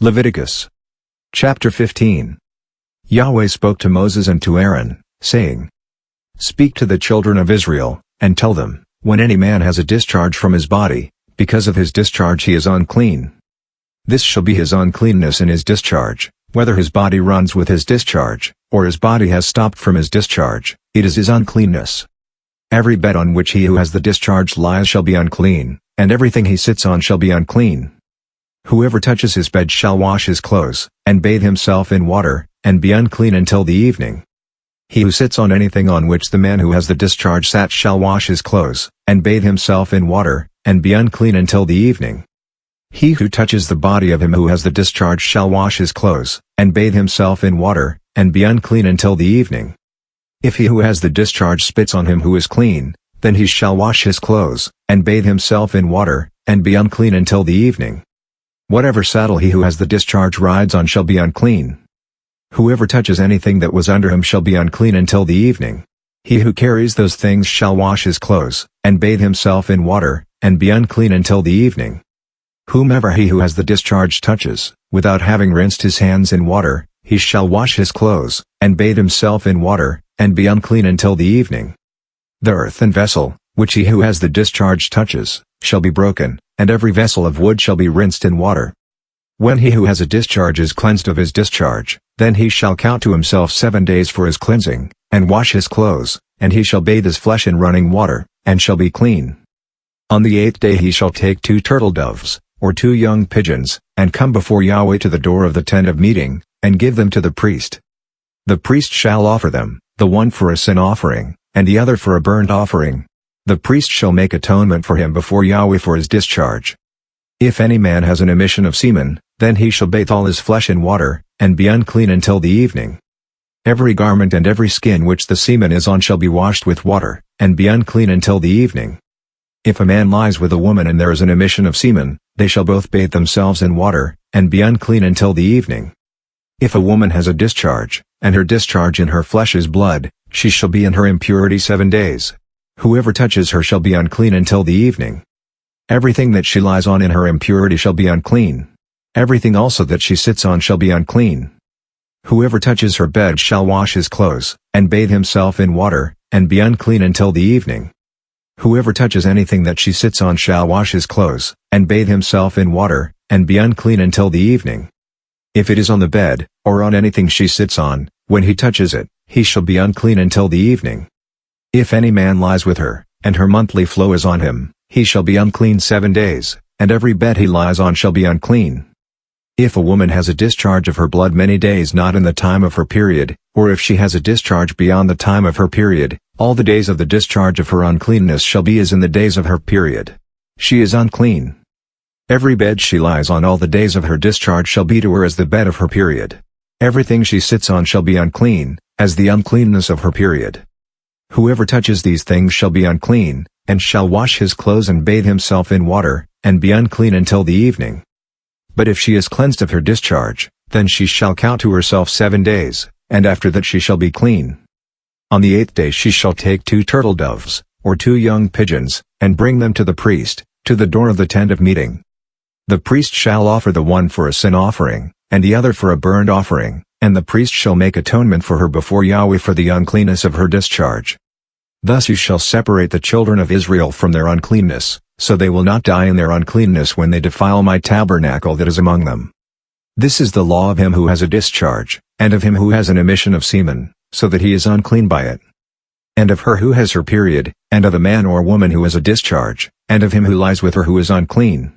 Leviticus. Chapter 15. Yahweh spoke to Moses and to Aaron, saying, Speak to the children of Israel, and tell them, when any man has a discharge from his body, because of his discharge he is unclean. This shall be his uncleanness in his discharge, whether his body runs with his discharge, or his body has stopped from his discharge, it is his uncleanness. Every bed on which he who has the discharge lies shall be unclean, and everything he sits on shall be unclean. Whoever touches his bed shall wash his clothes, and bathe himself in water, and be unclean until the evening. He who sits on anything on which the man who has the discharge sat shall wash his clothes, and bathe himself in water, and be unclean until the evening. He who touches the body of him who has the discharge shall wash his clothes, and bathe himself in water, and be unclean until the evening. If he who has the discharge spits on him who is clean, then he shall wash his clothes, and bathe himself in water, and be unclean until the evening. Whatever saddle he who has the discharge rides on shall be unclean. Whoever touches anything that was under him shall be unclean until the evening. He who carries those things shall wash his clothes, and bathe himself in water, and be unclean until the evening. Whomever he who has the discharge touches, without having rinsed his hands in water, he shall wash his clothes, and bathe himself in water, and be unclean until the evening. The earthen vessel, which he who has the discharge touches, shall be broken, and every vessel of wood shall be rinsed in water. When he who has a discharge is cleansed of his discharge, then he shall count to himself 7 days for his cleansing, and wash his clothes, and he shall bathe his flesh in running water, and shall be clean. On the 8th day he shall take 2 turtle doves, or 2 young pigeons, and come before Yahweh to the door of the tent of meeting, and give them to the priest. The priest shall offer them, the one for a sin offering, and the other for a burnt offering. The priest shall make atonement for him before Yahweh for his discharge. If any man has an emission of semen, then he shall bathe all his flesh in water, and be unclean until the evening. Every garment and every skin which the semen is on shall be washed with water, and be unclean until the evening. If a man lies with a woman and there is an emission of semen, they shall both bathe themselves in water, and be unclean until the evening. If a woman has a discharge, and her discharge in her flesh is blood, she shall be in her impurity 7 days. Whoever touches her shall be unclean until the evening. Everything that she lies on in her impurity shall be unclean. Everything also that she sits on shall be unclean. Whoever touches her bed shall wash his clothes, and bathe himself in water, and be unclean until the evening. Whoever touches anything that she sits on shall wash his clothes, and bathe himself in water, and be unclean until the evening. If it is on the bed, or on anything she sits on, when he touches it, he shall be unclean until the evening. If any man lies with her, and her monthly flow is on him, he shall be unclean 7 days, and every bed he lies on shall be unclean. If a woman has a discharge of her blood many days not in the time of her period, or if she has a discharge beyond the time of her period, all the days of the discharge of her uncleanness shall be as in the days of her period. She is unclean. Every bed she lies on all the days of her discharge shall be to her as the bed of her period. Everything she sits on shall be unclean, as the uncleanness of her period. Whoever touches these things shall be unclean, and shall wash his clothes and bathe himself in water, and be unclean until the evening. But if she is cleansed of her discharge, then she shall count to herself 7 days, and after that she shall be clean. On the 8th day she shall take 2 turtle doves, or 2 young pigeons, and bring them to the priest, to the door of the tent of meeting. The priest shall offer the one for a sin offering, and the other for a burnt offering, and the priest shall make atonement for her before Yahweh for the uncleanness of her discharge. Thus you shall separate the children of Israel from their uncleanness, so they will not die in their uncleanness when they defile my tabernacle that is among them. This is the law of him who has a discharge, and of him who has an emission of semen, so that he is unclean by it. And of her who has her period, and of the man or woman who has a discharge, and of him who lies with her who is unclean.